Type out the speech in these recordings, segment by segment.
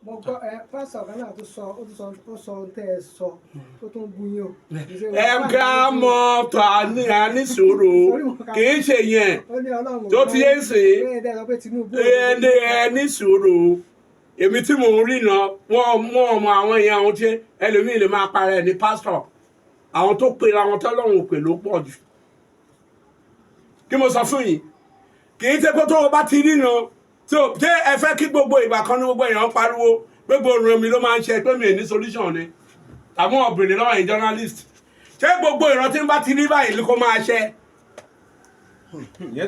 mo gbọ́ pásítọ̀ kan náà ó sọ tẹ́ ẹ sọ tó tún bú yín o. ẹ ká mọ tó a ní sùúrù kì í ṣe yẹn tó ti yé sè é ní sùúrù èmi tí mò ń rí náà wọ́n mú ọmọ àwọn èèyàn àwọn tí ẹlòmíì lè máa para ẹ̀ ní pásítọ̀ àwọn tó pe àwọn tọ́lọ́run pè ló pọ̀ jù kí mo sọ fún yín kì í ṣe pé tó o bá ti rí náà tí o ṣé ẹ fẹ́ kí gbogbo ìgbà kan ní gbogbo èèyàn pariwo gbogbo òrùn mi ló máa ń ṣe pé mi ò ní solution ni àwọn obìnrin lọ́wọ́ yìí journalist ṣé gbogbo ìran tí ń bá ti rí báyìí kó máa ṣe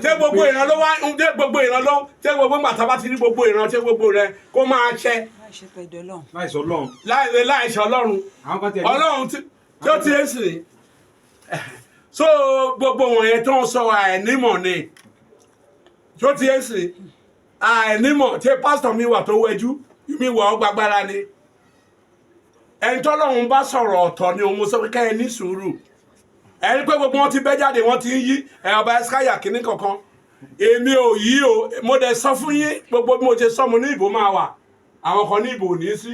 ṣé gbogbo ìran ló wá ń dé gbogbo ìran ló ṣé gbogbo gbàtà bá ti rí gbogbo ìran ṣé gbogbo rẹ kó máa ṣe láìṣe ọlọ́run ọlọ́run tí ó ti ń sìn so gbogbo wọ̀nyẹn tó ń sọ àìnímọ̀ ni tí ó ti ń sìn àìnímọ̀ tí pásítọ̀ mi wà tó wẹjú mi wà ó gbàgbára ni ẹni tọ́lọ́run bá sọ̀rọ̀ ọ̀tọ̀ ni òun sọ pé ẹ ní sùúrù ẹni pé gbogbo wọn ti bẹ́ jáde wọn ti ń yí ọba ẹskáyà kínní kankan èmi ò yí o mo dẹ̀ sọ fún yín gbogbo bí mo ṣe sọ mo ní ìbò máa wà àwọn kan ní ìbò ò ní sí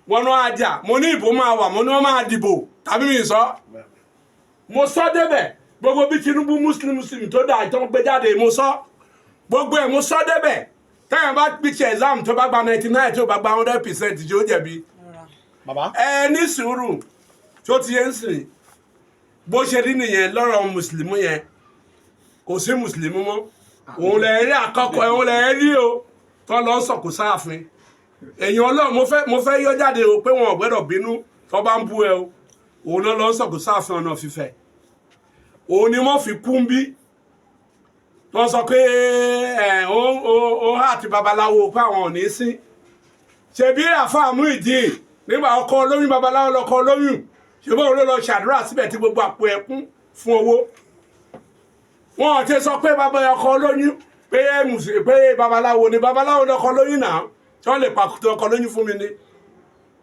wọn náà àjà mo ní ìbò máa wà mo ní wọn máa dìbò tàbí mi sọ mo sọ débẹ̀ gbogbo bí Tinubu muslim tó dà ìtàn gbé jáde mo sọ gbogbo ẹ̀ mo sọ débẹ̀ tẹ́yàn bá píṣẹ̀ exam tó bá gba 99 tó bá gba 100% tí ó jẹ̀bi ẹ ní sùúrù tó ti yẹn sìn bó ṣe rí nìyẹn lọ́rọ̀ mùsùlùmí yẹn kò sí mùsùlùmí mọ́ òun lè rí àkọ́kọ́ òun lè rí o tó lọ sọ̀kò sáàfin èèyàn ọlọ́run mo fẹ́ yọ jáde o pé wọn ò gbọ́dọ̀ bínú tó bá ń bú ẹ o òun náà lọ sọ̀kò sáàfin ọ̀nà fífẹ́ òun ni wọ́n fi kún bí wọ́n sọ pé ó hà àti babaláwo pé àwọn ò ní sí ṣebí àfàmú ìdí nígbà ọkọ olóyún babaláwo lọkọ olóyún ṣùgbọ́n òun ló lọ ṣàdúrà síbẹ̀ tí gbogbo àpò ẹkún fún owó wọn ò ti sọ pé bàbá ọkọ olóyún pé babaláwo ni babaláwo lọkọ olóyún náà tí wọ́n lè pàkútọ ọkọ olóyún fún mi ni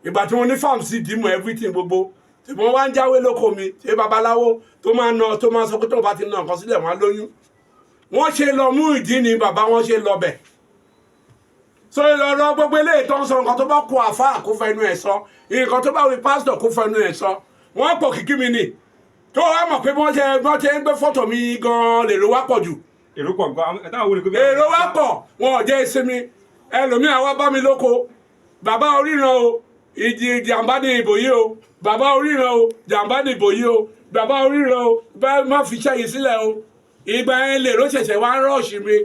ìgbà tí wọ́n ní farm sí dìímọ̀ everything gbogbo tí wọ́n wá ń jáwé lóko mi ṣé babaláwo tó máa sọ pé tó bá ti ná nǹkan sílẹ̀ wọ́n á lóyún wọ́n ṣe lọ mú ìdí ni bàbá wọn ṣe lọ bẹ̀ so ìlọrọ gbogbo eléyìí tó ń sọ nǹkan tó bá kó àfáà kó fẹnu ẹ̀ sọ nǹkan tó bá wí pásítọ̀ kó fẹnu ẹ̀ sọ wọ́n pọ̀ kìkì mi nì tó wá mọ̀ pé wọ́n ṣe ń gbé fọ́tò mi gan-an lèrò wá pọ̀ jù èrò pọ̀ gan èrò wá pọ̀ wọn ò jẹ́ ìsinmi ẹlòmíà wá bá mi lóko bàbá oríran o ìjàmbá ní ìbò yìí o bàbá oríran o jàmbá ní ìbò yìí o bàbá oríran o bá má fi ṣẹ́yìn sílẹ̀ o ìgbà yẹn lèrò ṣẹ̀ṣẹ̀ wá ń rọ̀ọ̀ṣì mi